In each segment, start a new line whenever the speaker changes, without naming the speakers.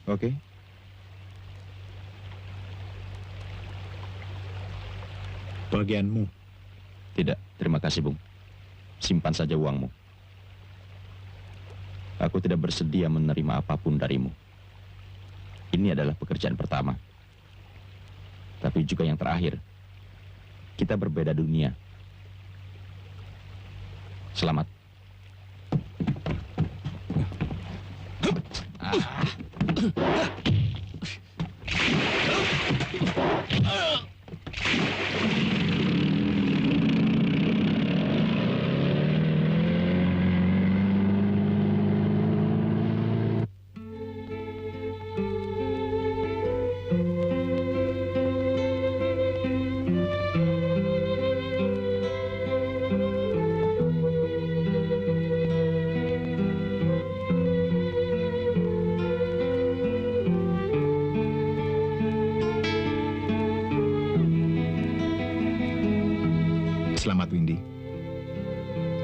Oke. Bagianmu.
Tidak, terima kasih, Bung. Simpan saja uangmu. Aku tidak bersedia menerima apapun darimu. Ini adalah pekerjaan pertama. Tapi juga yang terakhir. Kita berbeda dunia. Selamat.
Selamat, Windy.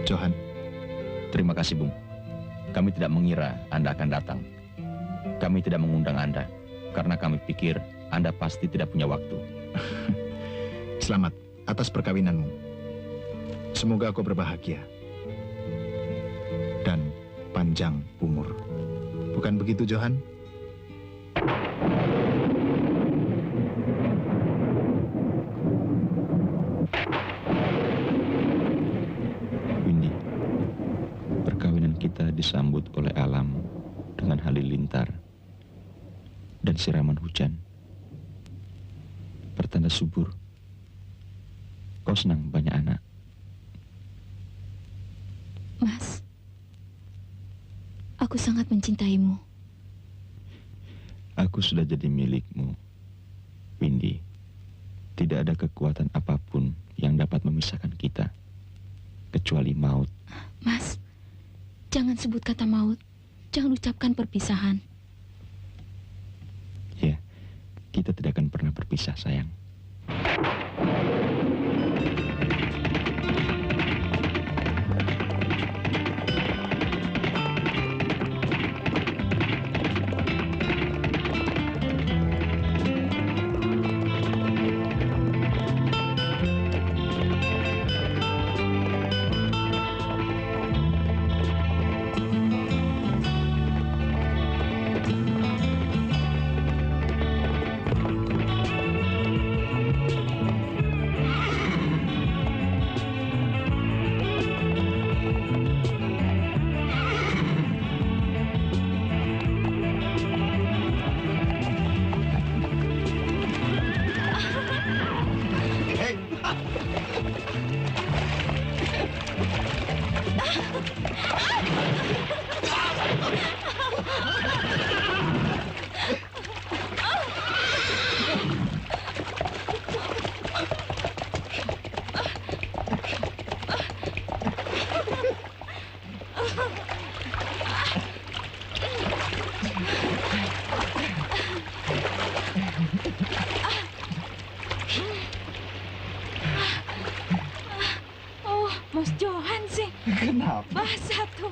Johan.
Terima kasih, Bung. Kami tidak mengira Anda akan datang. Kami tidak mengundang Anda, karena kami pikir Anda pasti tidak punya waktu.
Selamat atas perkawinanmu. Semoga kau berbahagia. Dan panjang umur. Bukan begitu, Johan?
Windy, perkawinan kita disambut oleh alam dengan halilintar dan siraman hujan. Pertanda subur. Kau senang banyak anak.
Mas, aku sangat mencintaimu.
Aku sudah jadi milikmu, Windy. Tidak ada kekuatan apapun yang dapat memisahkan kita, kecuali maut.
Mas, jangan sebut kata maut. Jangan ucapkan perpisahan.
Ya, kita tidak akan pernah berpisah, sayang.
Oh, Mas Johan sih.
Kenapa?
Basah tuh.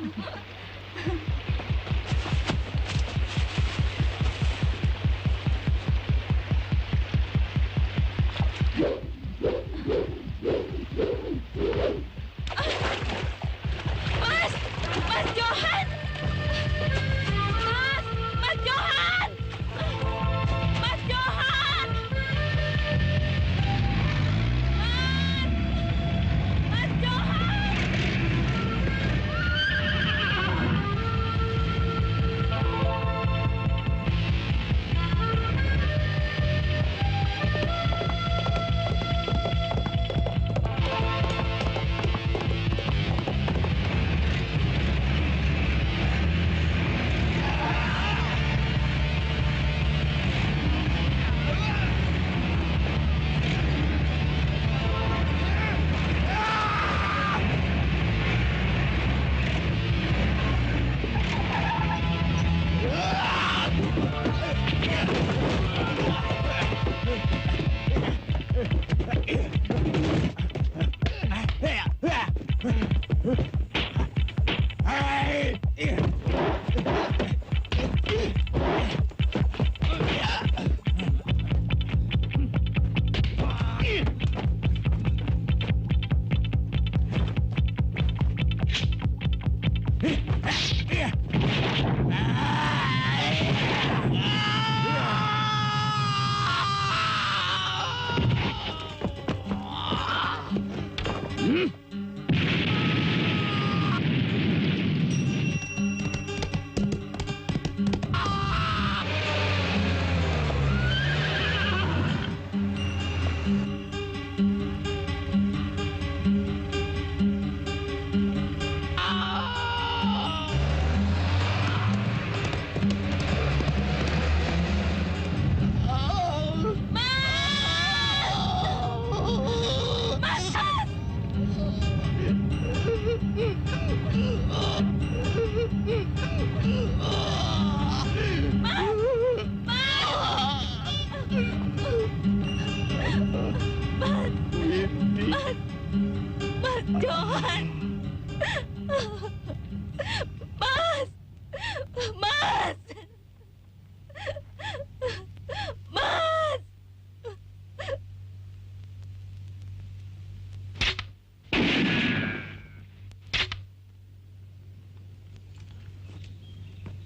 Mas Johan! Mas Johan! Mas Johan! Mas Johan!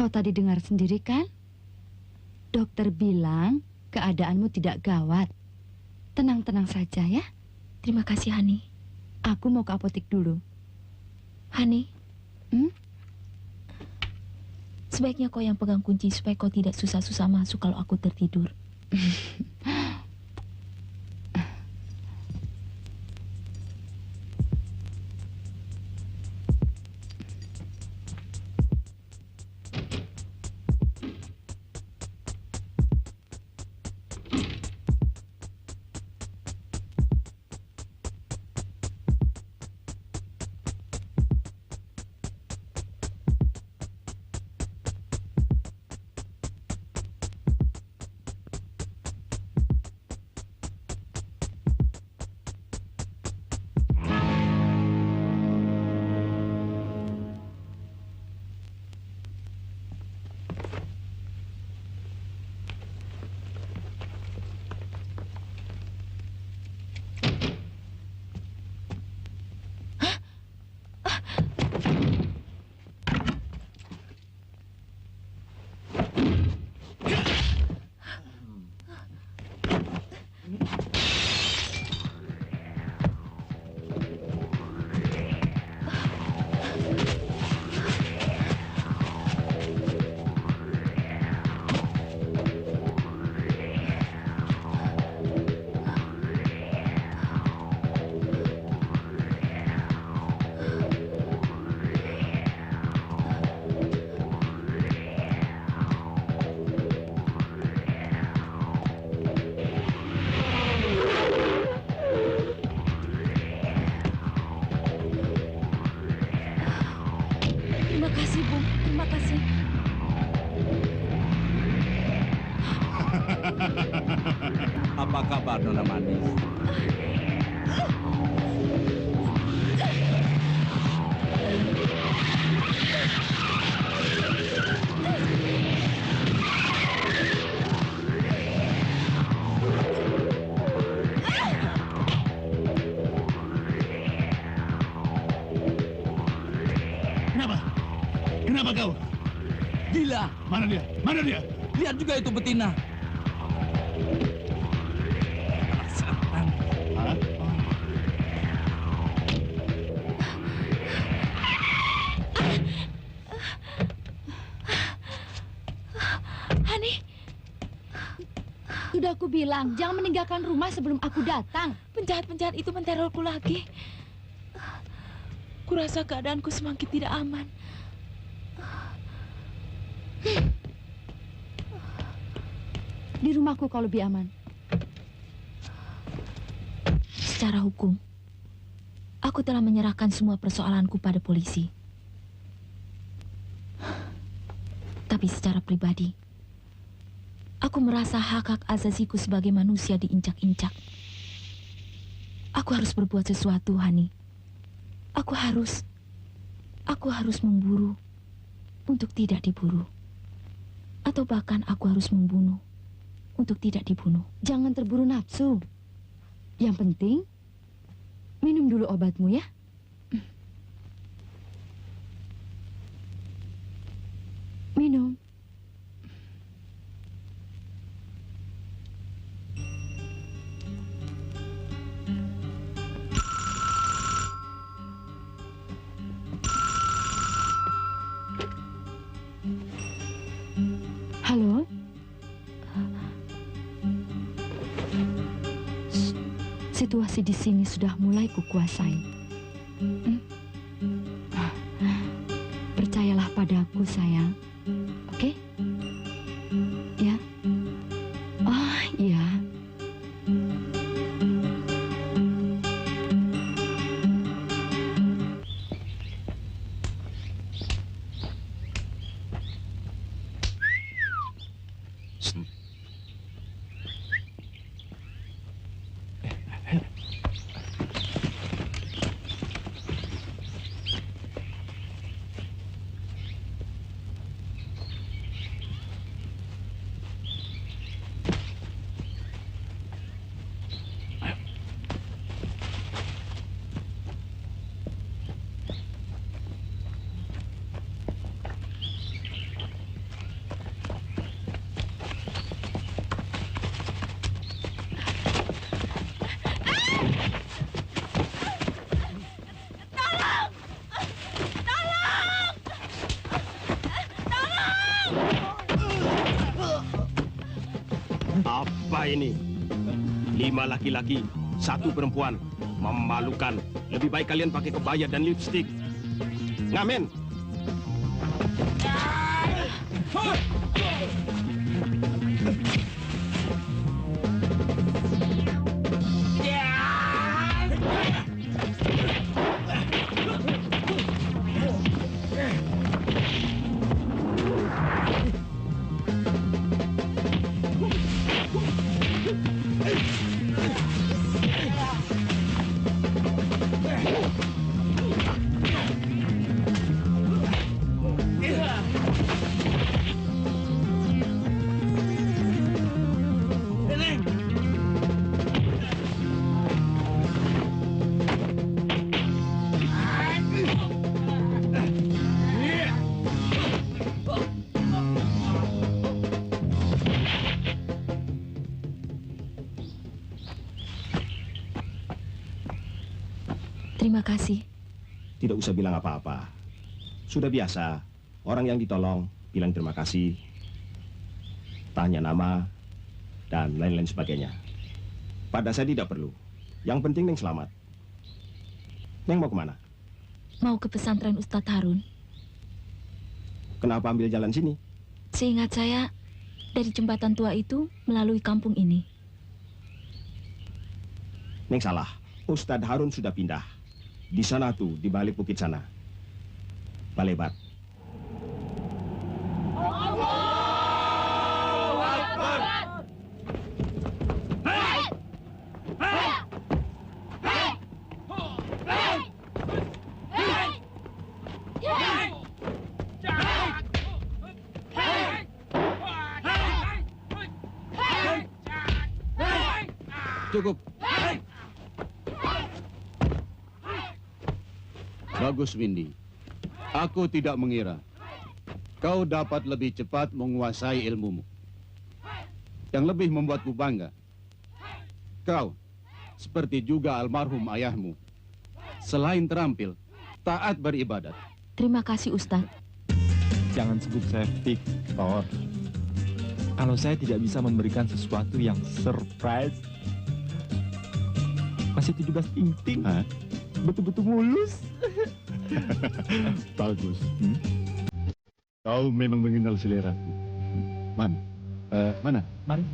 Kau tadi dengar sendiri kan? Dokter bilang keadaanmu tidak gawat. Tenang-tenang saja ya.
Terima kasih, Hani.
Aku mau ke apotek dulu.
Hani, sebaiknya kau yang pegang kunci supaya kau tidak susah-susah masuk kalau aku tertidur. Terima kasih, Bu. Terima kasih.
Apa kabar, Nona Manis?
Kenapa kau?
Gila!
Mana dia? Mana dia?
Lihat juga itu betina. Setan.
Hah?
Hani,
Sudah aku bilang, jangan meninggalkan rumah sebelum aku datang.
penjahat-penjahat itu menterorku lagi. Kurasa keadaanku semakin tidak aman.
Di rumahku kau lebih aman.
Secara hukum, aku telah menyerahkan semua persoalanku pada polisi. Tapi secara pribadi, aku merasa hak-hak azaziku sebagai manusia diinjak-injak. Aku harus berbuat sesuatu, Hani. Aku harus memburu untuk tidak diburu. Atau bahkan aku harus membunuh untuk tidak dibunuh.
Jangan terburu nafsu. Yang penting, minum dulu obatmu ya. Minum. Halo? Situasi di sini sudah mulai kukuasai. Percayalah padaku, sayang. Oke? Ya? Oh, iya.
Apa ini? 5 laki-laki, 1 perempuan. Memalukan. Lebih baik kalian pakai kebaya dan lipstik. Ngamen.
Terima kasih.
Tidak usah bilang apa-apa. Sudah biasa. Orang yang ditolong bilang terima kasih. Tanya nama dan lain-lain sebagainya. Pada saya tidak perlu. Yang penting Neng selamat. Neng mau kemana?
Mau ke pesantren Ustadz Harun.
Kenapa ambil jalan sini?
Seingat saya, dari jembatan tua itu melalui kampung ini.
Neng salah. Ustadz Harun sudah pindah. Di sana tuh, di balik bukit sana. Balebat.
Cukup. Bagus, Windy. Aku tidak mengira kau dapat lebih cepat menguasai ilmumu. Yang lebih membuatku bangga, kau, seperti juga almarhum ayahmu, selain terampil, taat beribadat.
Terima kasih, Ustadz.
Jangan sebut saya Victor. Kalau saya tidak bisa memberikan sesuatu yang surprise. Masih 17 ting-ting. Betul-betul mulus. Bagus. Kau memang mengenal selera. Mana? Mari.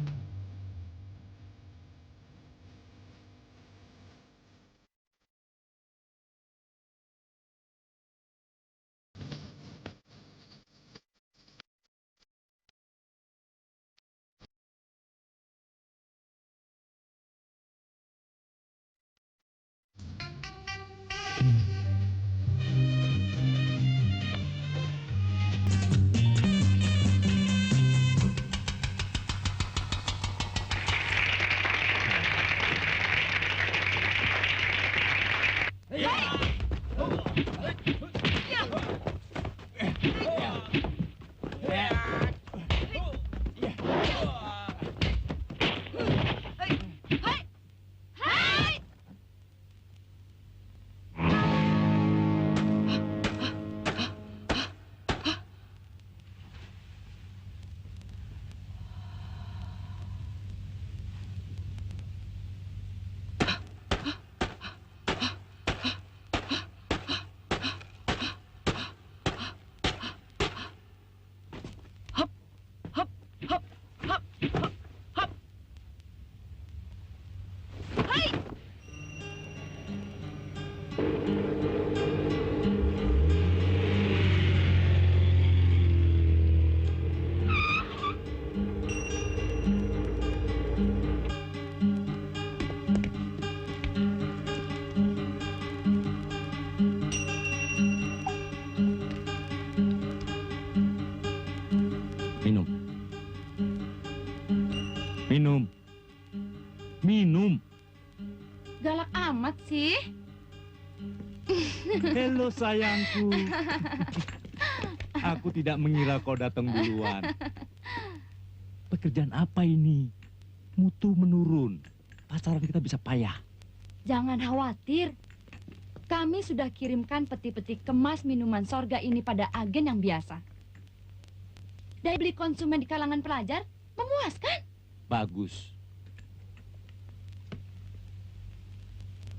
Minum.
Galak amat sih.
Halo sayangku. Aku tidak mengira kau datang duluan. Pekerjaan apa ini? Mutu menurun. Pasaran kita bisa payah.
Jangan khawatir. Kami sudah kirimkan peti-peti kemas minuman sorga ini pada agen yang biasa. Daya beli konsumen di kalangan pelajar memuaskan.
Bagus.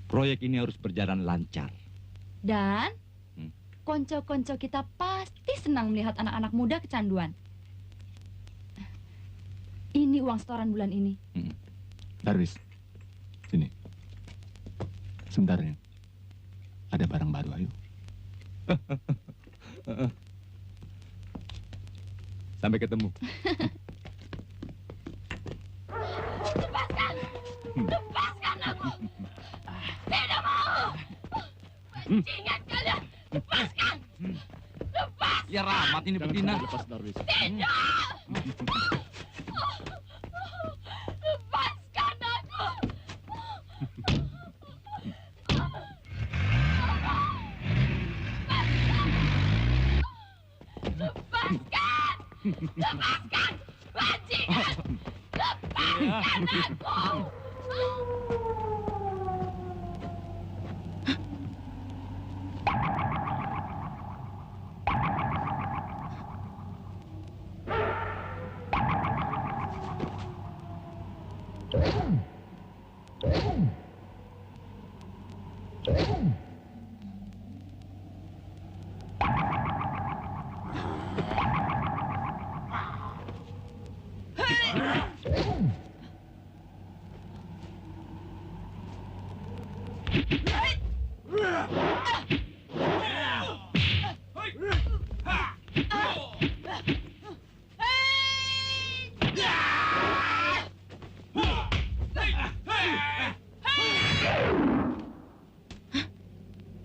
Proyek ini harus berjalan lancar.
Dan
Hmm.
konco-konco kita pasti senang melihat anak-anak muda kecanduan. Ini uang setoran bulan ini.
Darwis, sini. Sebentar ya. Ada barang baru, ayo.
Sampai ketemu.
Lepaskan aku! Tidak mau! Bajingan kalian! Lepaskan!
Ya Rahmat ini betina.
Lepas, Darwis.
Lepaskan aku! Lepaskan! Lepaskan! Bajingan! Lepaskan aku!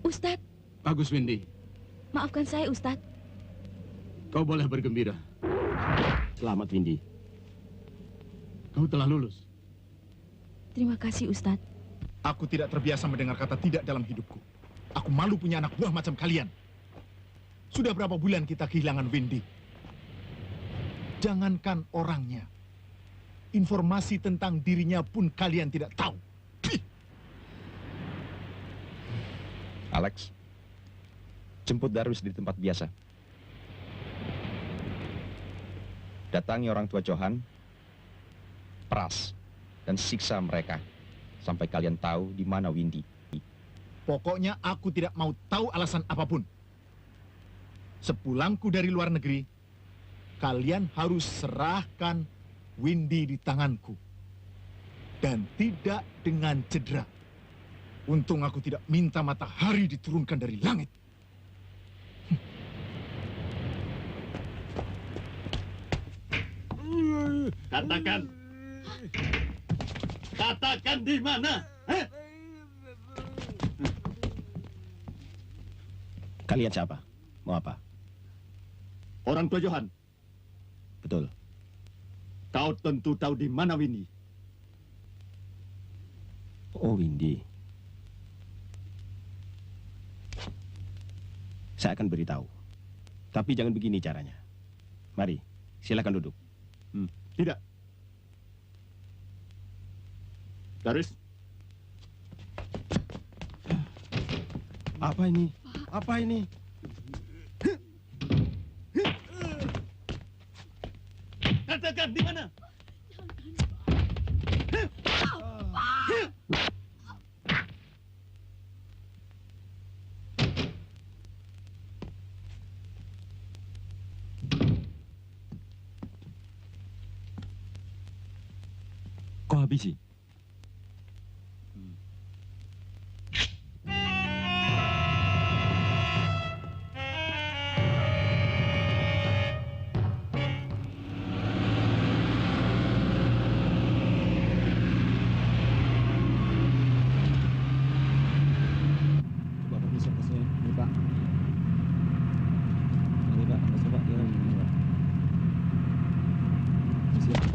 Ustadz,
Bagus, Windy.
maafkan saya Ustadz.
Kau boleh bergembira.
Selamat, Windy.
Kau telah lulus.
Terima kasih Ustadz.
Aku tidak terbiasa mendengar kata tidak dalam hidupku. Aku malu punya anak buah macam kalian. Sudah berapa bulan kita kehilangan Windy? Jangankan orangnya. Informasi tentang dirinya pun kalian tidak tahu.
Alex, jemput Darwis di tempat biasa. Datangi orang tua Johan, peras, dan siksa mereka sampai kalian tahu di mana Windy.
Pokoknya aku tidak mau tahu alasan apapun. Sepulangku dari luar negeri, kalian harus serahkan Windy di tanganku. Dan tidak dengan cedera. Untung aku tidak minta matahari diturunkan dari langit.
Katakan. Katakan di mana?
Kalian siapa? Mau apa?
Orang tua Johan.
Betul.
Kau tentu tahu di mana Windy.
Oh, Windy. Saya akan beritahu. Tapi jangan begini caranya. Mari, silakan duduk.
Tidak. Darwis,
Apa ini? Apa ini?
katakan di mana?
Kau habisi.
Coba permisi ke sini, ini Pak. Ini Pak, coba jalan ini Pak.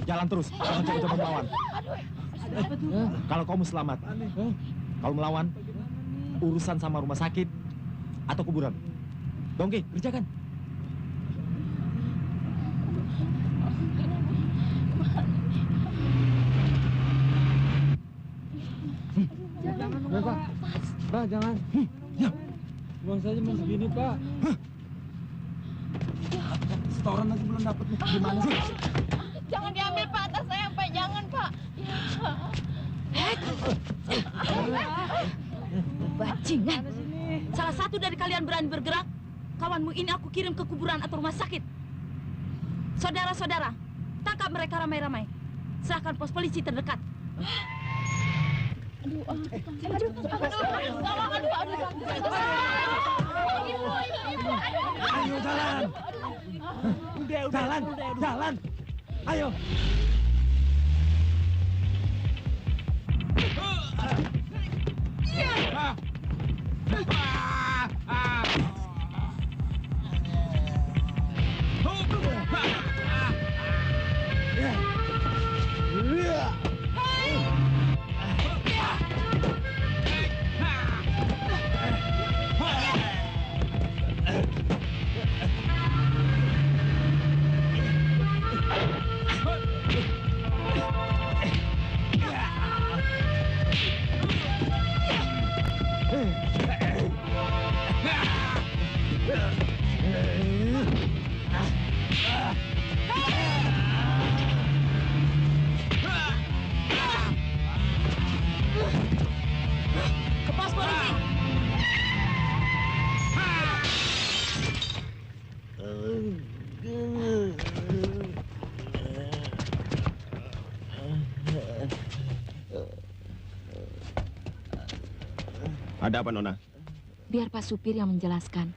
Jalan terus, jangan coba-coba melawan. Kalau kamu selamat, kalau melawan, urusan sama rumah sakit atau kuburan. Dongki, kerjakan.
Jangan Pak. Pak, jangan. Buang saja masih gini Pak.
Setoran lagi belum dapat nih. Gimana sih?
Jangan diambil Pak, tas saya Pak, jangan Pak. Bajingan. Salah satu dari kalian berani bergerak, kawanmu ini aku kirim ke kuburan atau rumah sakit. Saudara-saudara, tangkap mereka ramai-ramai. Serahkan pos polisi terdekat.
Ayo jalan. Jalan. Ayo.
Ke pos polisi.
Ada apa, Nona?
Biar Pak Supir yang menjelaskan.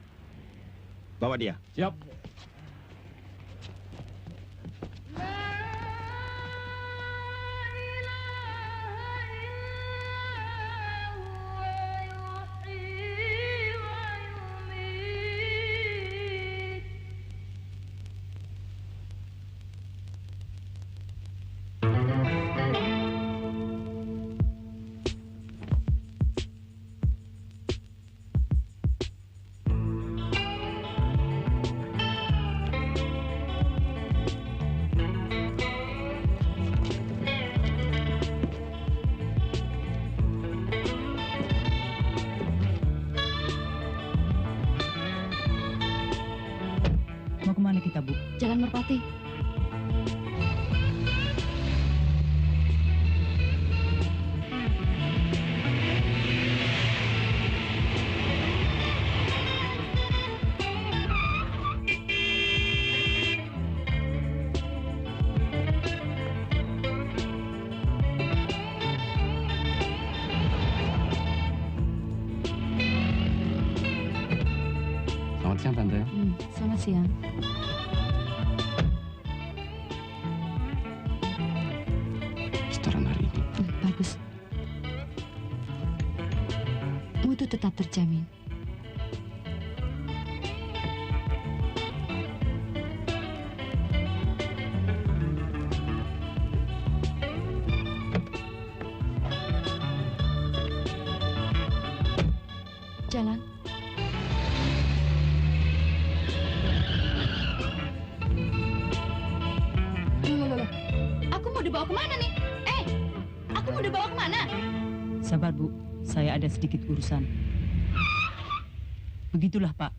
Bawa dia.
Siap.
Mau kemana kita, Bu?
Jalan Merpati.
Selamat siang, Tante.
Selamat siang.
Setoran hari ini.
Bagus. Mutu tetap terjamin. Jalan. Loh. Aku mau dibawa kemana nih? Aku mau dibawa kemana?
Sabar, Bu. Saya ada sedikit urusan. Begitulah, Pak.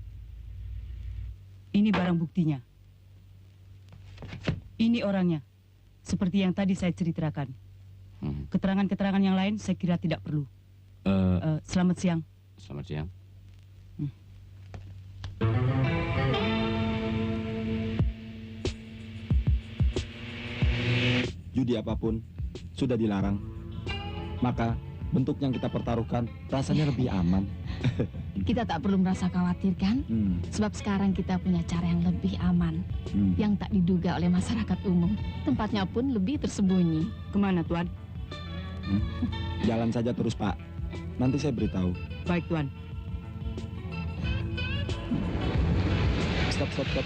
Ini barang buktinya. Ini orangnya. Seperti yang tadi saya ceritakan. Keterangan-keterangan yang lain saya kira tidak perlu. Selamat siang.
Selamat siang.
Judi apapun sudah dilarang. Maka bentuk yang kita pertaruhkan rasanya lebih aman.
Kita tak perlu merasa khawatir kan? Sebab sekarang kita punya cara yang lebih aman. Yang tak diduga oleh masyarakat umum. Tempatnya pun lebih tersembunyi.
Kemana, Tuan?
Jalan saja terus, Pak. Nanti saya beritahu.
Baik, Tuan.
Stop.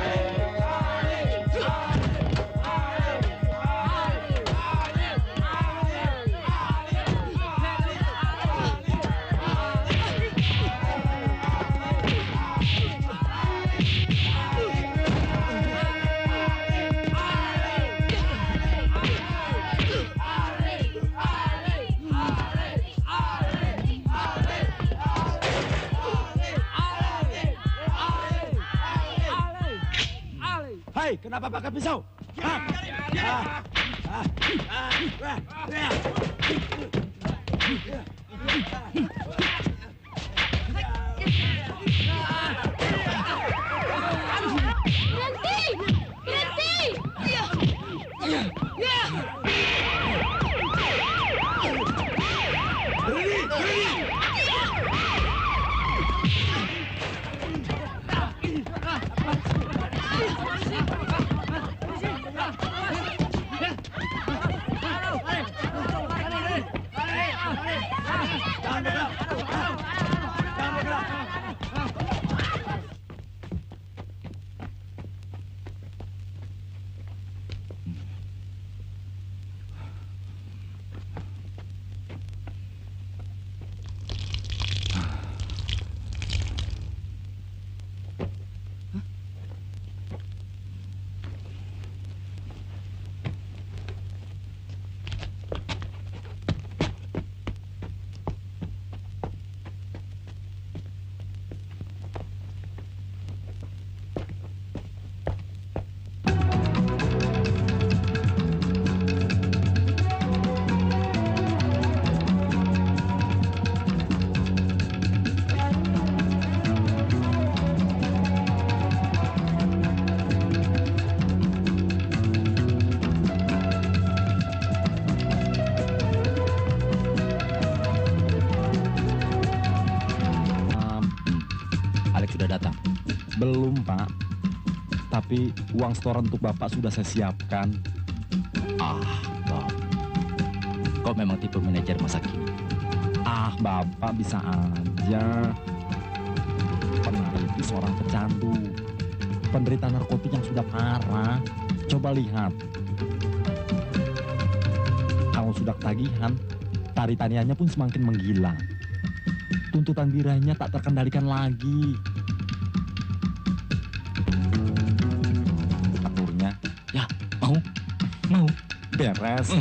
Hei, kenapa pakai pisau?
Belum, Pak. Tapi uang setoran untuk Bapak sudah saya siapkan.
Bob. Kau memang tipe manajer masa kini.
Bapak bisa aja. Penari itu seorang pecandu. Penderita narkotik yang sudah parah. Coba lihat. Kalau sudah ketagihan, tari-tariannya pun semakin menggila. Tuntutan birahnya tak terkendalikan lagi. Mau beres.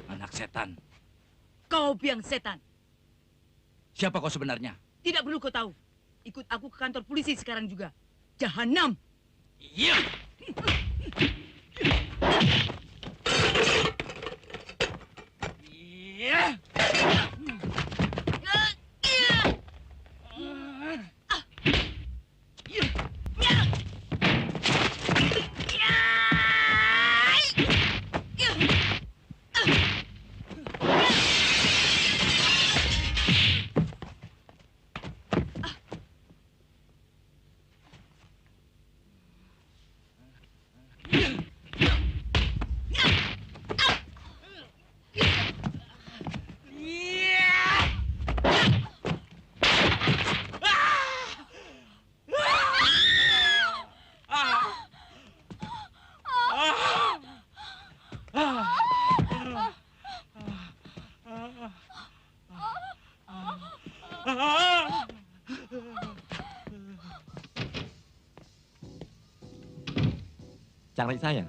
Anak setan.
Kau biang setan.
Siapa kau sebenarnya?
Tidak perlu kau tahu. Ikut aku ke kantor polisi sekarang juga. Jahanam.
Iya.
Cari saya?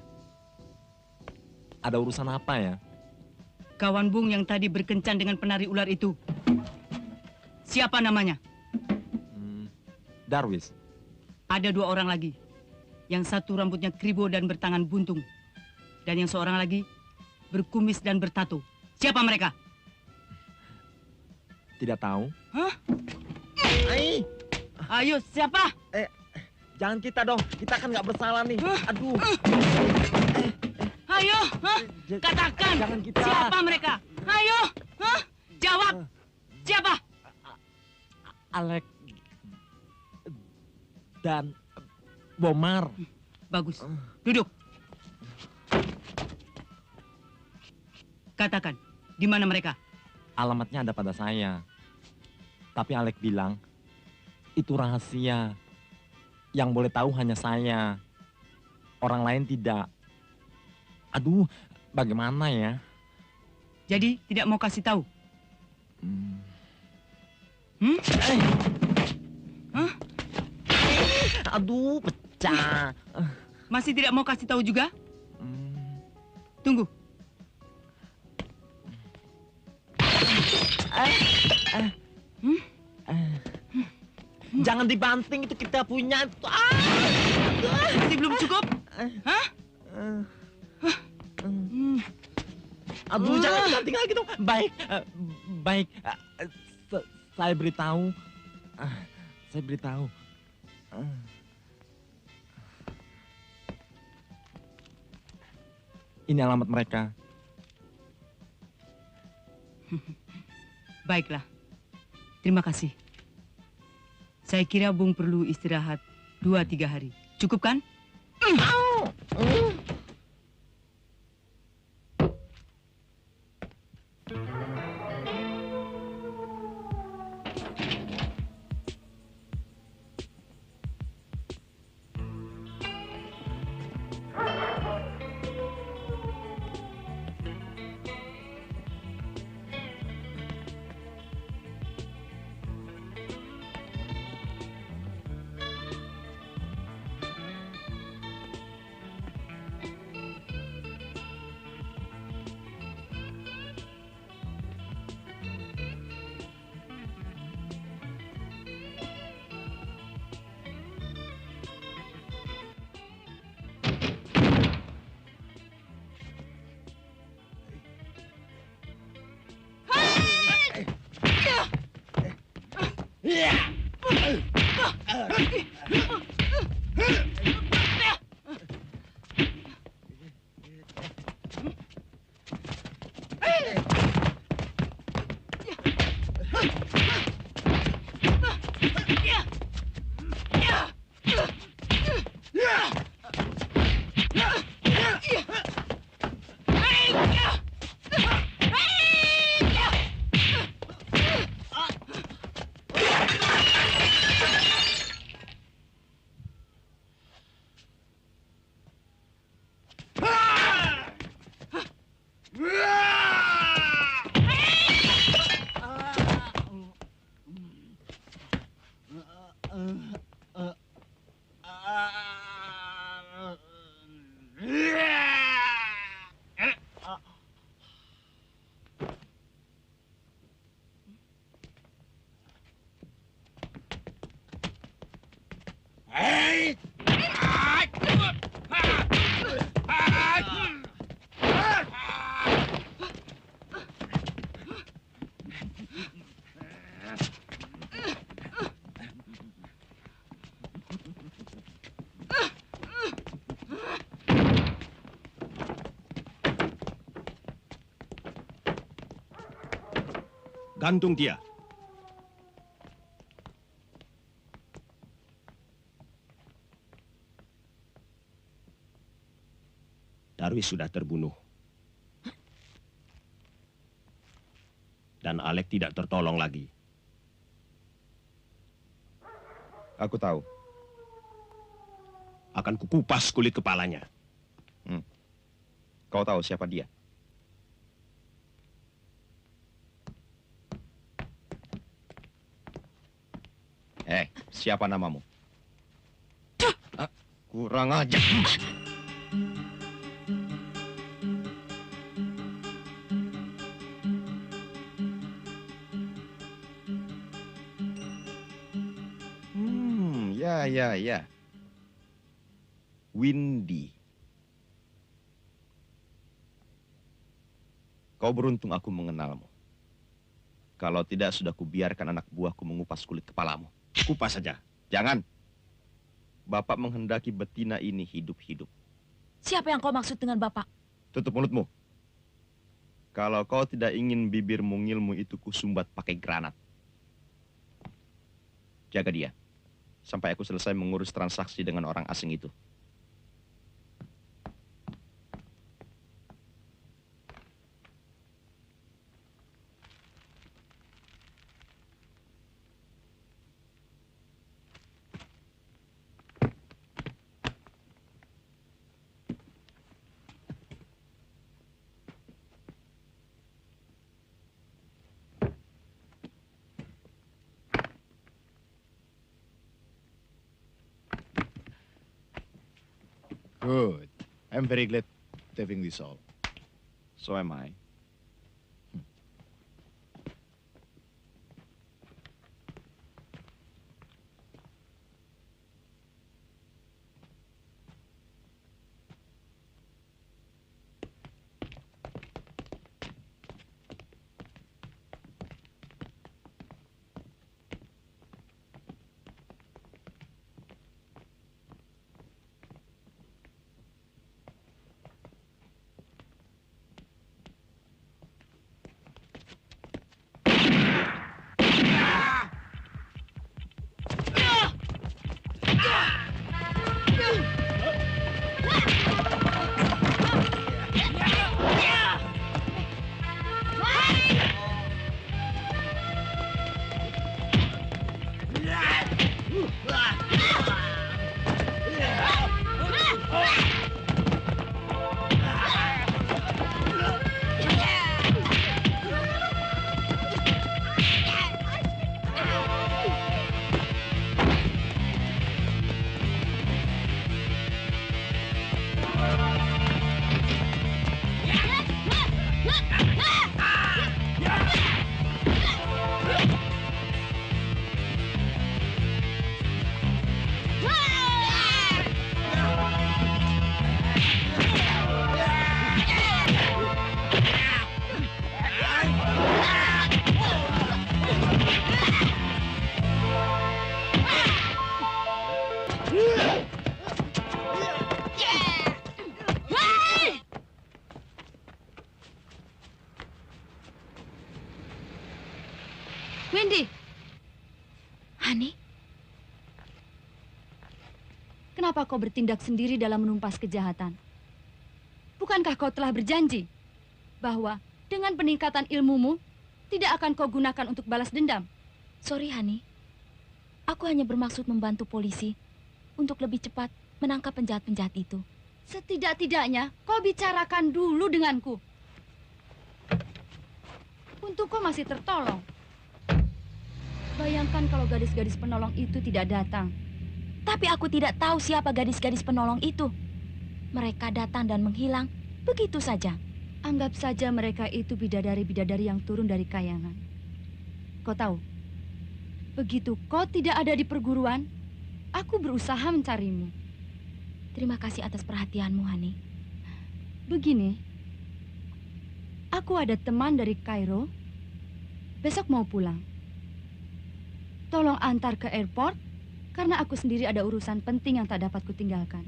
Ada urusan apa ya?
Kawan Bung yang tadi berkencan dengan penari ular itu. Siapa namanya?
Darwis.
Ada 2 orang lagi. Yang satu rambutnya kribo dan bertangan buntung. Dan yang seorang lagi berkumis dan bertato. Siapa mereka?
Tidak tahu.
Hah? Ayo, siapa?
Jangan kita dong. Kita kan nggak bersalah nih. Aduh.
Ayo, katakan.
Jangan kita.
Siapa mereka? Ayo, jawab. Siapa?
Alek dan Bomar.
Bagus. Duduk. Katakan, di mana mereka?
Alamatnya ada pada saya. Tapi Alek bilang, itu rahasia. Yang boleh tahu hanya saya. Orang lain tidak. Aduh, bagaimana ya?
Jadi tidak mau kasih tahu?
Aduh, pecah.
Masih tidak mau kasih tahu juga? Tunggu.
Jangan dibanting, itu kita punya.
Masih belum cukup? Hah?
Aduh, jangan dibanting lagi dong. Baik, baik. Saya beritahu. Saya beritahu. Ini alamat mereka.
Baiklah. Terima kasih. Saya kira Bung perlu istirahat 2-3 hari. Cukup kan?
Gantung dia. Darwis sudah terbunuh. Dan Alek tidak tertolong lagi.
Aku tahu.
Akan kukupas kulit kepalanya.
Kau tahu siapa dia? Siapa namamu? Kurang ajar. Ya. Windy.
Kau beruntung aku mengenalmu. Kalau tidak, sudah kubiarkan anak buahku mengupas kulit kepalamu. Kupas saja. Jangan. Bapak menghendaki betina ini hidup-hidup.
Siapa yang kau maksud dengan bapak?
Tutup mulutmu. Kalau kau tidak ingin bibir mungilmu itu kusumbat pakai granat. Jaga dia. Sampai aku selesai mengurus transaksi dengan orang asing itu.
Good. I'm very glad having this all.
So am I.
Windy,
Hani,
kenapa kau bertindak sendiri dalam menumpas kejahatan? Bukankah kau telah berjanji bahwa dengan peningkatan ilmumu tidak akan kau gunakan untuk balas dendam?
sorry Hani. Aku hanya bermaksud membantu polisi untuk lebih cepat menangkap penjahat-penjahat itu.
Setidak-tidaknya kau bicarakan dulu denganku. Untukku masih tertolong. Bayangkan kalau gadis-gadis penolong itu tidak datang.
Tapi aku tidak tahu siapa gadis-gadis penolong itu. Mereka datang dan menghilang begitu saja.
Anggap saja mereka itu bidadari-bidadari yang turun dari kayangan. Kau tahu, begitu kau tidak ada di perguruan, aku berusaha mencarimu.
Terima kasih atas perhatianmu, Hani.
Begini, aku ada teman dari Kairo, besok mau pulang. Tolong antar ke airport, karena aku sendiri ada urusan penting yang tak dapat kutinggalkan.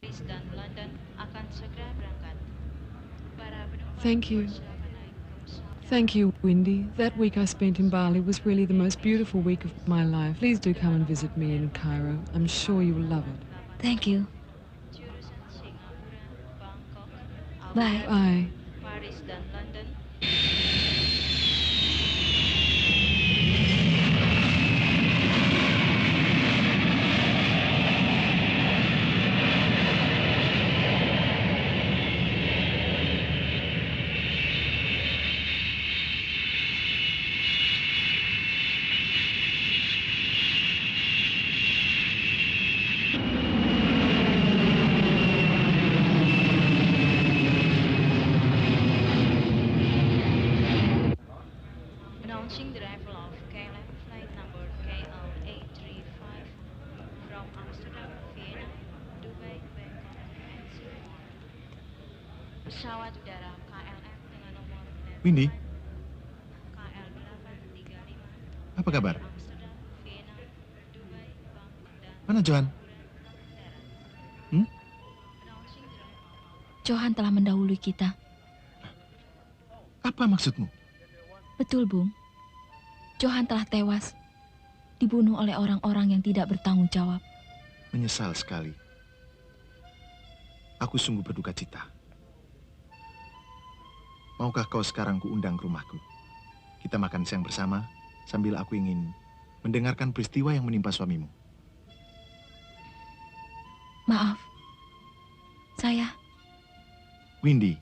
Paris dan London akan segera berangkat. Para penumpang
Thank you.
silakan naik ke pesawat.
Thank you, Windy. That week I spent in Bali was really the most beautiful week of my life. Please do come and visit me in Cairo. I'm sure you will love it.
Thank you.
Jurusan Singapura, Bangkok,
Bye.
Bye.
Paris dan London. Pesawat udara KLM dengan nomor
Windy,
KL835
apa kabar?
Amsterdam, Vienna, Dubai, Bangkok, dan
Mana Johan?
Johan telah mendahului kita.
Apa maksudmu?
Betul, Bung. Johan telah tewas, dibunuh oleh orang-orang yang tidak bertanggung jawab.
Menyesal sekali. Aku sungguh berduka cita. Maukah kau sekarang kuundang ke rumahku? Kita makan siang bersama sambil aku ingin mendengarkan peristiwa yang menimpa suamimu.
Maaf, saya...
Windy,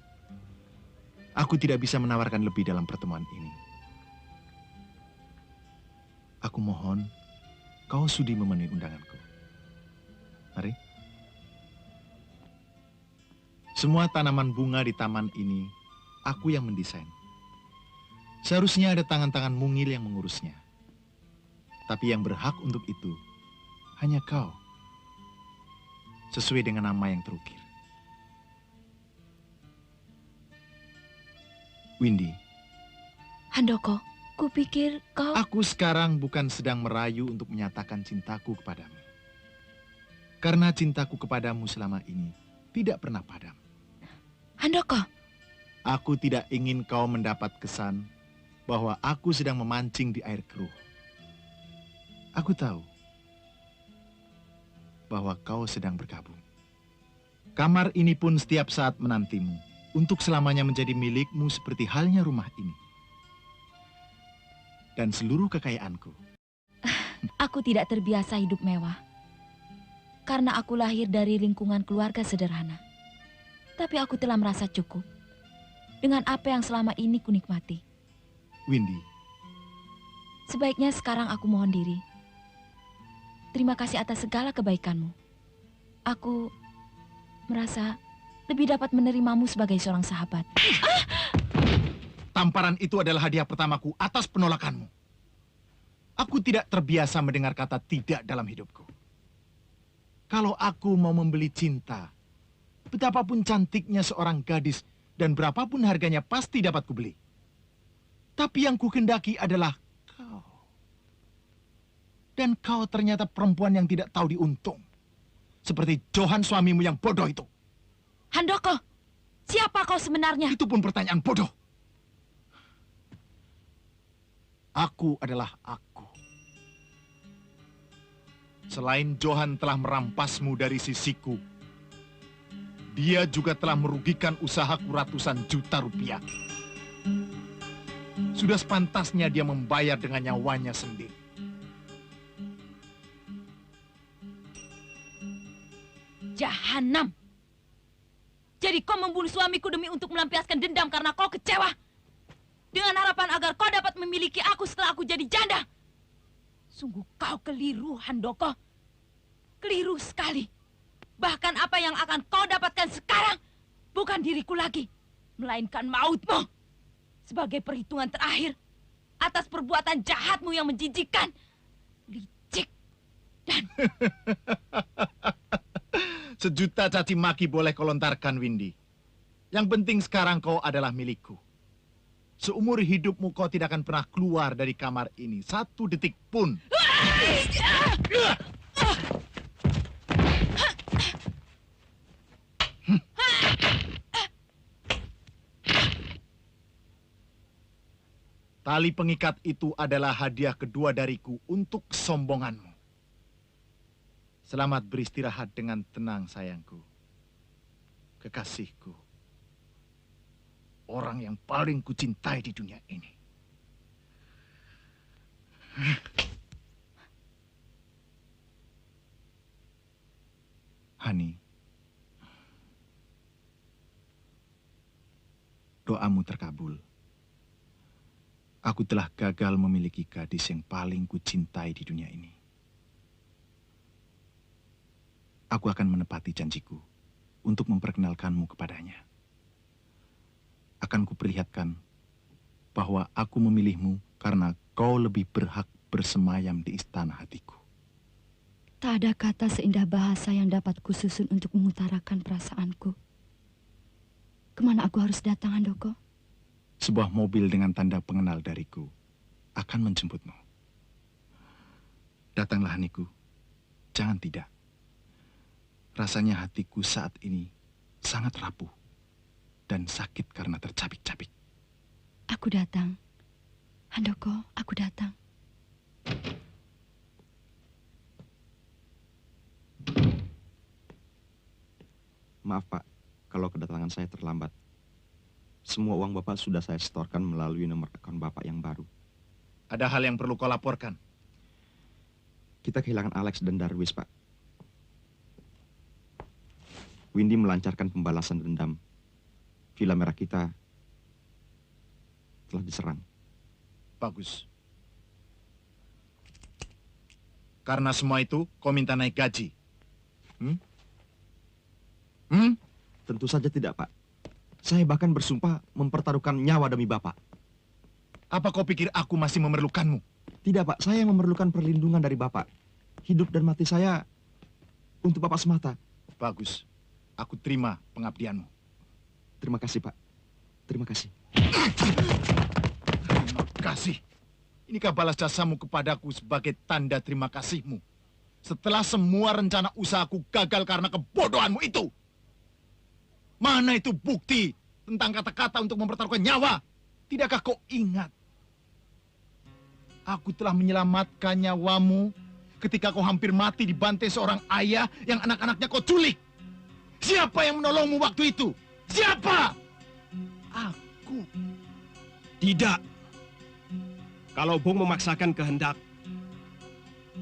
aku tidak bisa menawarkan lebih dalam pertemuan ini. Aku mohon kau sudi memenuhi undanganku. Mari. Semua tanaman bunga di taman ini aku yang mendesain. Seharusnya ada tangan-tangan mungil yang mengurusnya. Tapi yang berhak untuk itu hanya kau. Sesuai dengan nama yang terukir. Windy.
Handoko, kupikir kau...
Aku sekarang bukan sedang merayu untuk menyatakan cintaku kepadamu. Karena cintaku kepadamu selama ini tidak pernah padam.
Handoko.
Aku tidak ingin kau mendapat kesan bahwa aku sedang memancing di air keruh. Aku tahu bahwa kau sedang berkabung. Kamar ini pun setiap saat menantimu untuk selamanya menjadi milikmu seperti halnya rumah ini. Dan seluruh kekayaanku.
Aku tidak terbiasa hidup mewah. Karena aku lahir dari lingkungan keluarga sederhana. Tapi aku telah merasa cukup dengan apa yang selama ini kunikmati.
Windy.
Sebaiknya sekarang aku mohon diri. Terima kasih atas segala kebaikanmu. Aku merasa lebih dapat menerimamu sebagai seorang sahabat.
Tamparan itu adalah hadiah pertamaku atas penolakanmu. Aku tidak terbiasa mendengar kata tidak dalam hidupku. Kalau aku mau membeli cinta, betapapun cantiknya seorang gadis dan berapapun harganya pasti dapat kubeli. Tapi yang kukendaki adalah kau. Dan kau ternyata perempuan yang tidak tahu diuntung. Seperti Johan suamimu yang bodoh itu.
Handoko, siapa kau sebenarnya?
Itu pun pertanyaan bodoh. Aku adalah aku. Selain Johan telah merampasmu dari sisiku, dia juga telah merugikan usahaku ratusan juta rupiah. Sudah sepantasnya dia membayar dengan nyawanya sendiri.
Jahanam! Jadi kau membunuh suamiku demi untuk melampiaskan dendam karena kau kecewa. Dengan harapan agar kau dapat memiliki aku setelah aku jadi janda. Sungguh kau keliru, Handoko. Keliru sekali. Bahkan apa yang akan kau dapatkan sekarang bukan diriku lagi, melainkan mautmu. Sebagai perhitungan terakhir atas perbuatan jahatmu yang menjijikkan, licik, dan...
Sejuta caci maki boleh kau lontarkan, Windy. Yang penting sekarang kau adalah milikku. Seumur hidupmu kau tidak akan pernah keluar dari kamar ini 1 detik pun. Tali pengikat itu adalah hadiah kedua dariku untuk kesombonganmu. Selamat beristirahat dengan tenang, sayangku. Kekasihku. Orang yang paling kucintai di dunia ini. Hani, doamu terkabul. Aku telah gagal memiliki gadis yang paling kucintai di dunia ini. Aku akan menepati janjiku untuk memperkenalkanmu kepadanya. Akan kuperlihatkan bahwa aku memilihmu karena kau lebih berhak bersemayam di istana hatiku.
Tak ada kata seindah bahasa yang dapat kususun untuk mengutarakan perasaanku. Kemana aku harus datang, Handoko?
Sebuah mobil dengan tanda pengenal dariku akan menjemputmu. Datanglah, Haniku. Jangan tidak. Rasanya hatiku saat ini sangat rapuh dan sakit karena tercabik-cabik.
Aku datang. Handoko, aku datang.
Maaf, Pak, kalau kedatangan saya terlambat. Semua uang Bapak sudah saya setorkan melalui nomor akun Bapak yang baru.
Ada hal yang perlu kau laporkan.
Kita kehilangan Alex dan Darwis, Pak. Windy melancarkan pembalasan dendam. Villa merah kita telah diserang.
Bagus. Karena semua itu, kau minta naik gaji.
Tentu saja tidak, Pak. Saya bahkan bersumpah mempertaruhkan nyawa demi Bapak.
Apa kau pikir aku masih memerlukanmu?
Tidak, Pak. Saya memerlukan perlindungan dari Bapak. Hidup dan mati saya untuk Bapak semata.
Bagus. Aku terima pengabdianmu.
Terima kasih, Pak. Terima kasih.
Terima kasih. Inikah balas jasamu kepadaku sebagai tanda terima kasihmu? Setelah semua rencana usahaku gagal karena kebodohanmu itu. Mana itu bukti tentang kata-kata untuk mempertaruhkan nyawa? Tidakkah kau ingat? Aku telah menyelamatkan nyawamu ketika kau hampir mati dibantai seorang ayah yang anak-anaknya kau culik. Siapa yang menolongmu waktu itu? Siapa? Aku.
Tidak. Kalau Bung memaksakan kehendak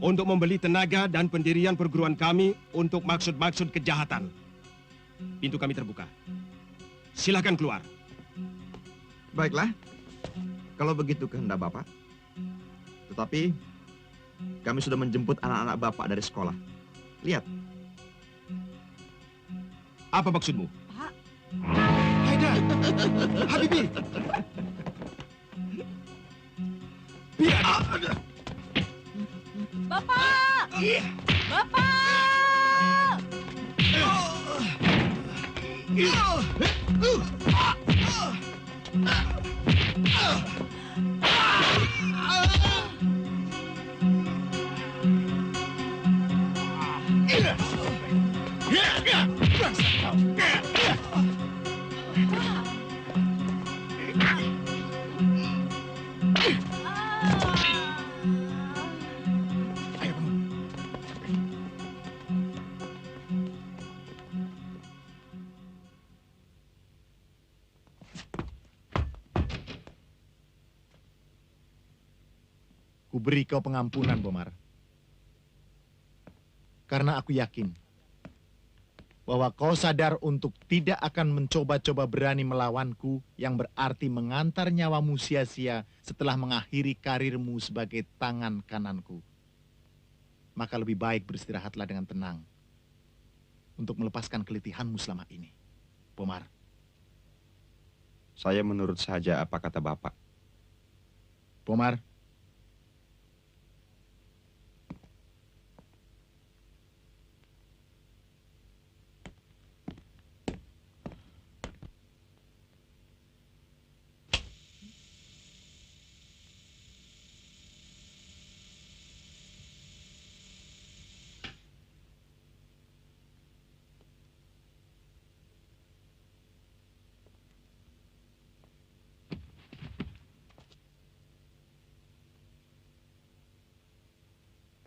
untuk membeli tenaga dan pendirian perguruan kami untuk maksud-maksud kejahatan, pintu kami terbuka. Silakan keluar.
Baiklah, kalau begitu kehendak Bapak. Tetapi, kami sudah menjemput anak-anak Bapak dari sekolah. Lihat.
Apa maksudmu?
Pak.
Haida! Habibi! Biar!
Bapak! Bapak!
Kuberi kau pengampunan, Bomar. Karena aku yakin bahwa kau sadar untuk tidak akan mencoba-coba berani melawanku yang berarti mengantar nyawamu sia-sia setelah mengakhiri karirmu sebagai tangan kananku. Maka lebih baik beristirahatlah dengan tenang untuk melepaskan kelitihanmu selama ini. Bomar.
Saya menurut saja apa kata Bapak.
Bomar.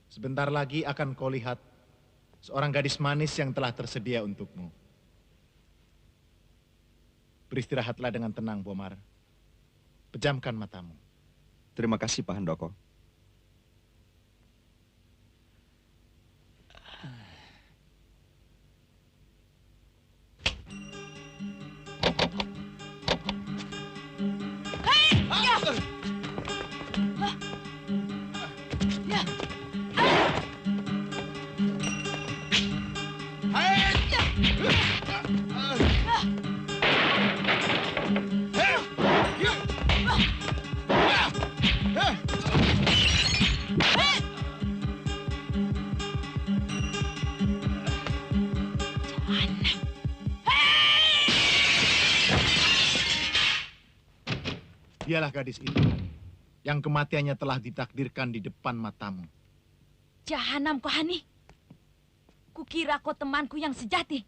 Sebentar lagi akan kau lihat seorang gadis manis yang telah tersedia untukmu. Beristirahatlah dengan tenang, Bomar. Pejamkan matamu.
Terima kasih, Pak Handoko.
Dialah gadis itu yang kematiannya telah ditakdirkan di depan matamu.
Jahanam kau, Hani. Kukira kau temanku yang sejati.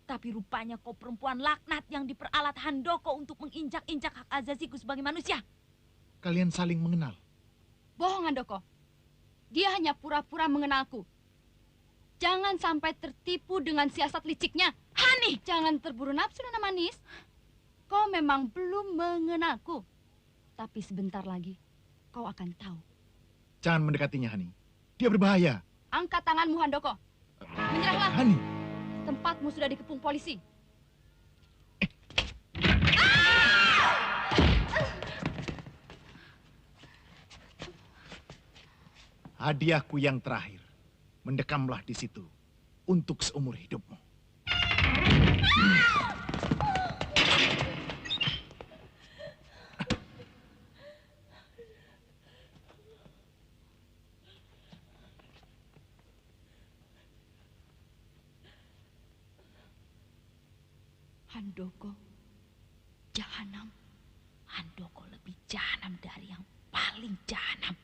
Tapi rupanya kau perempuan laknat yang diperalat Handoko untuk menginjak-injak hak azaziku sebagai manusia.
Kalian saling mengenal.
Bohong, Handoko. Dia hanya pura-pura mengenalku. Jangan sampai tertipu dengan siasat liciknya.
Hani!
Jangan terburu nafsu, Nona Manis. Kau memang belum mengenalku. Tapi sebentar lagi, kau akan tahu.
Jangan mendekatinya, Hani. Dia berbahaya.
Angkat tanganmu, Handoko. Menyerahlah.
Hani.
Tempatmu sudah dikepung polisi.
Hadiahku yang terakhir. Mendekamlah di situ untuk seumur hidupmu.
Handoko, jahanam.
Handoko lebih jahanam dari yang paling jahanam.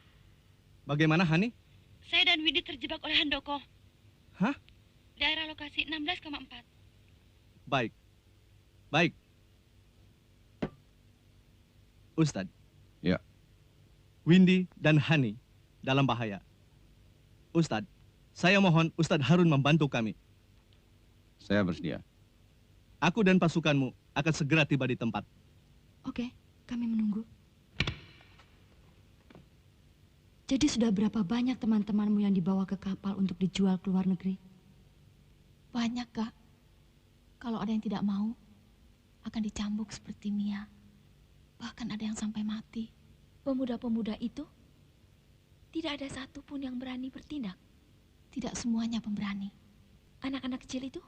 Bagaimana, Hani?
Saya dan Windy terjebak oleh Handoko.
Hah?
Daerah lokasi 16,4.
Baik. Baik. Ustadz.
Ya.
Windy dan Hani dalam bahaya. Ustadz, saya mohon Ustadz Harun membantu kami.
Saya bersedia.
Aku dan pasukanmu akan segera tiba di tempat.
Oke, kami menunggu. Jadi sudah berapa banyak teman-temanmu yang dibawa ke kapal untuk dijual ke luar negeri?
Banyak, Kak. Kalau ada yang tidak mau, akan dicambuk seperti Mia. Bahkan ada yang sampai mati.
Pemuda-pemuda itu tidak ada satupun yang berani bertindak.
Tidak semuanya pemberani.
Anak-anak kecil itu?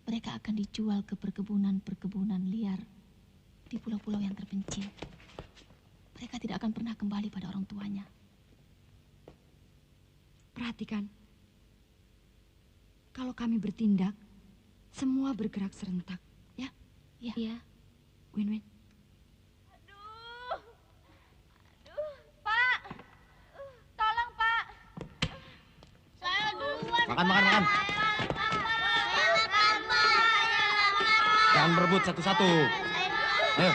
Mereka akan dijual ke perkebunan-perkebunan liar di pulau-pulau yang terpencil. Mereka tidak akan pernah kembali pada orang tuanya.
Perhatikan. Kalau kami bertindak, semua bergerak serentak, ya?
Ya.
Win-win.
Pak! Tolong, Pak! Saya duluan,
Makan. Jangan berebut satu-satu. Ayo.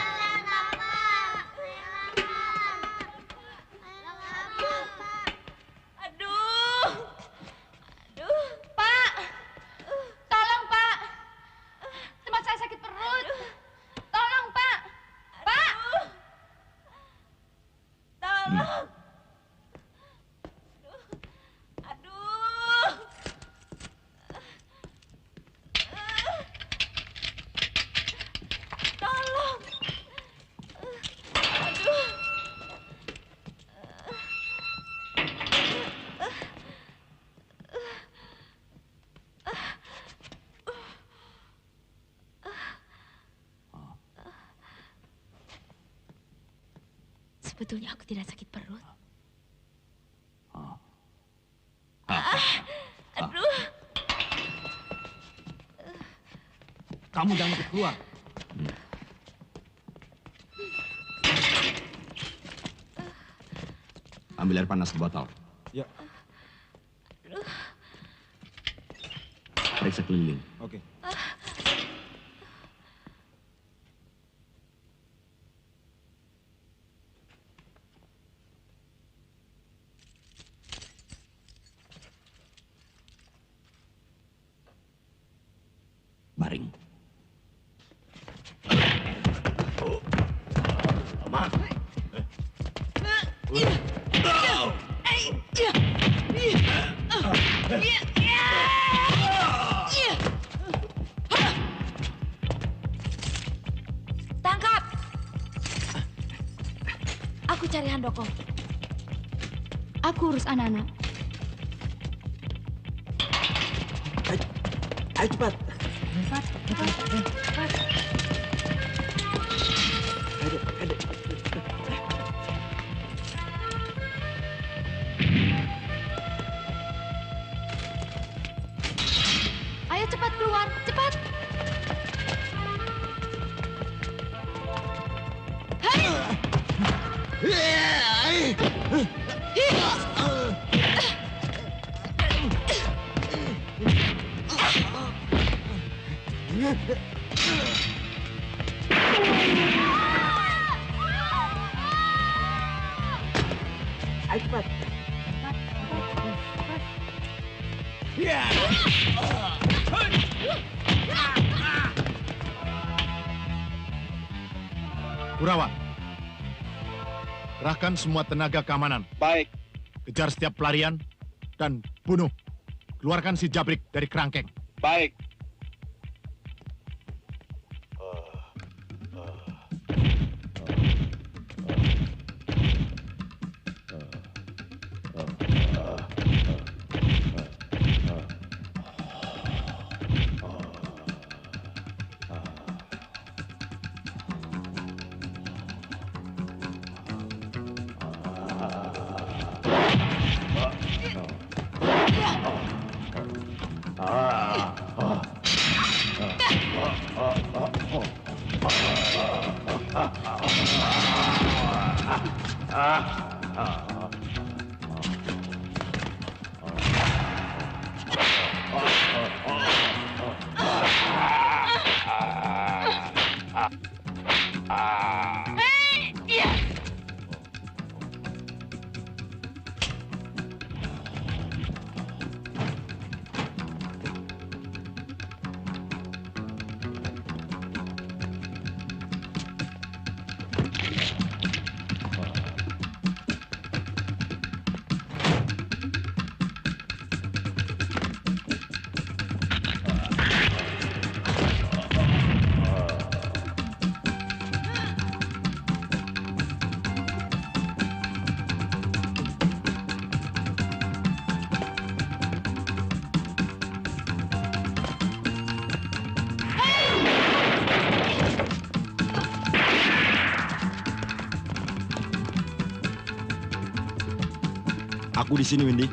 Pak! Tolong, Pak! Teman saya sakit perut. Tolong, Pak! Pak!
Tolong. Aduh. Tolong. Aduh. Sebetulnya aku tidak sakit perut. Aduh.
Kamu jangan ikut keluar.
Ambil air panas di botol.
Ya.
Periksa keliling.
Oke.
Baring. Aman.
Tangkap! Aku cari Handoko.
Aku urus anak-anak.
Ayo cepat.
Ayo cepat keluar, cepat. Hai!
Ayo cepat.
Ya.
Kurawa, kerahkan semua tenaga keamanan.
Baik.
Kejar setiap pelarian dan bunuh. Keluarkan si Jabrik dari kerangkeng.
Baik.
Aku di sini, Windy.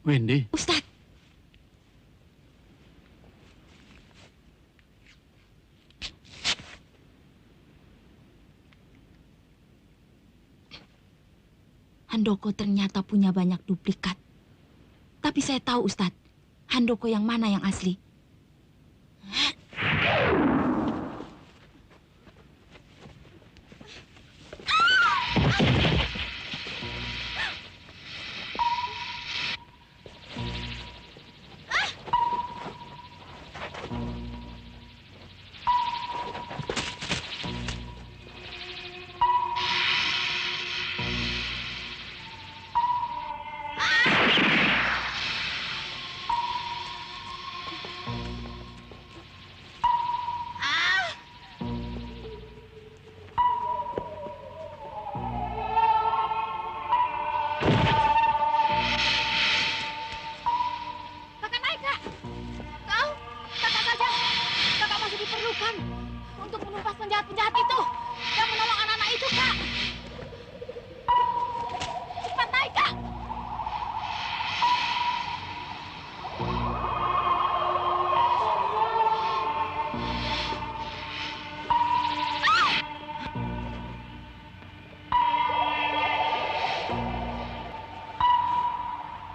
Wendy.
Ustadz. Handoko ternyata punya banyak duplikat. Tapi saya tahu, Ustadz, Handoko yang mana yang asli. Untuk menumpas penjahat-penjahat itu dan menolong anak-anak itu, Kak. Cepat naik, Kak.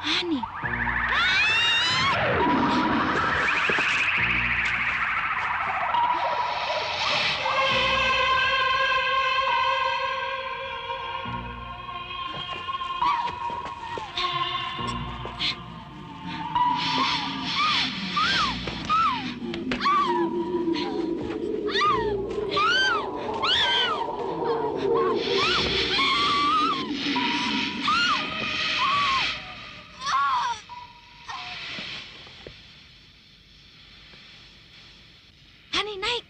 Hani. Hani, naik.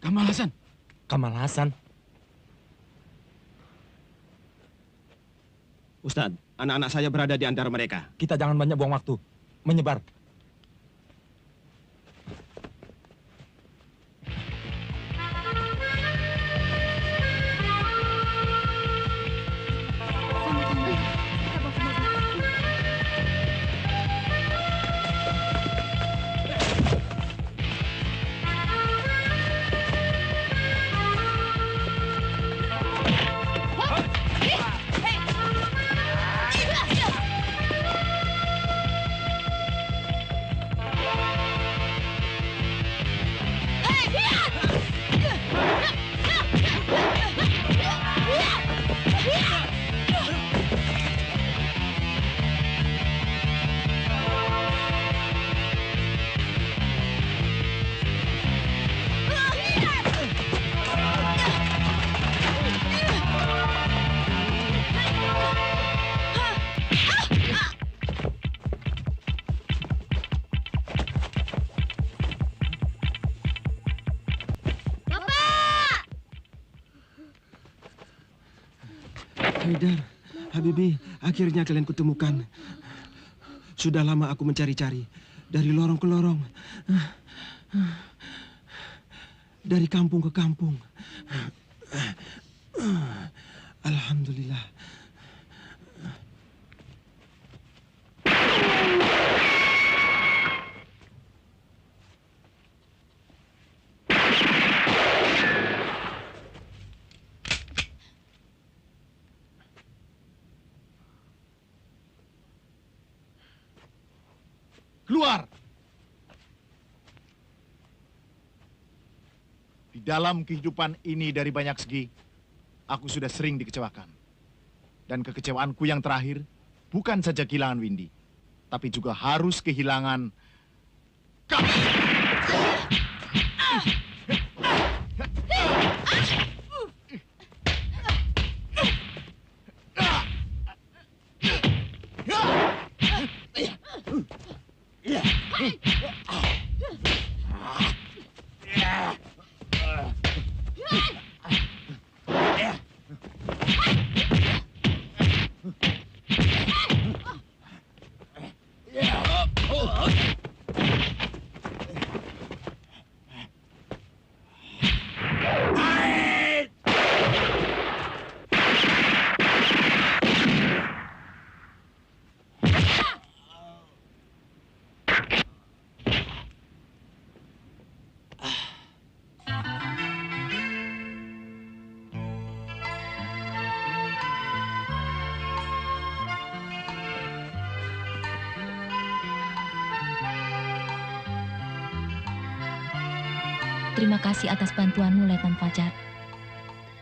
Kamal Hasan.
Kamal Hasan.
Ustadz, anak-anak saya berada di antara mereka.
Kita jangan banyak buang waktu. Menyebar.
Haidar, Habibi, akhirnya kalian kutemukan. Sudah lama aku mencari-cari dari lorong ke lorong.
dari kampung ke kampung. Alhamdulillah.
Keluar! Di dalam kehidupan ini dari banyak segi, aku sudah sering dikecewakan. Dan kekecewaanku yang terakhir, bukan saja kehilangan Windy, tapi juga harus kehilangan kamu.
Terima kasih atas bantuanmu, Letnan Fajar.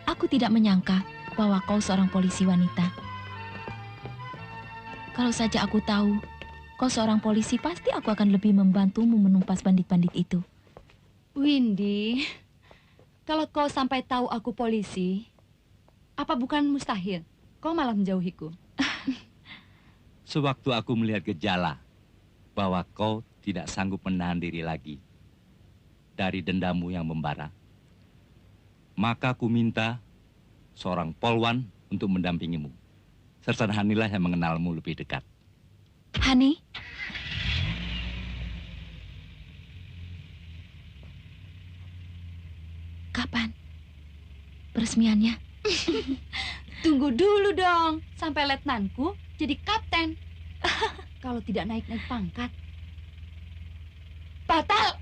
Aku tidak menyangka bahwa kau seorang polisi wanita. Kalau saja aku tahu kau seorang polisi, pasti aku akan lebih membantumu menumpas bandit-bandit itu.
Windy, kalau kau sampai tahu aku polisi, apa bukan mustahil kau malah menjauhiku?
Sewaktu aku melihat gejala bahwa kau tidak sanggup menahan diri lagi dari dendammu yang membara, maka aku minta seorang polwan untuk mendampingimu. Sersan Hanilah yang mengenalmu lebih dekat.
Hani? Kapan peresmiannya?
Tunggu dulu dong, sampai letnanku jadi kapten. Kalau tidak naik-naik pangkat, batal.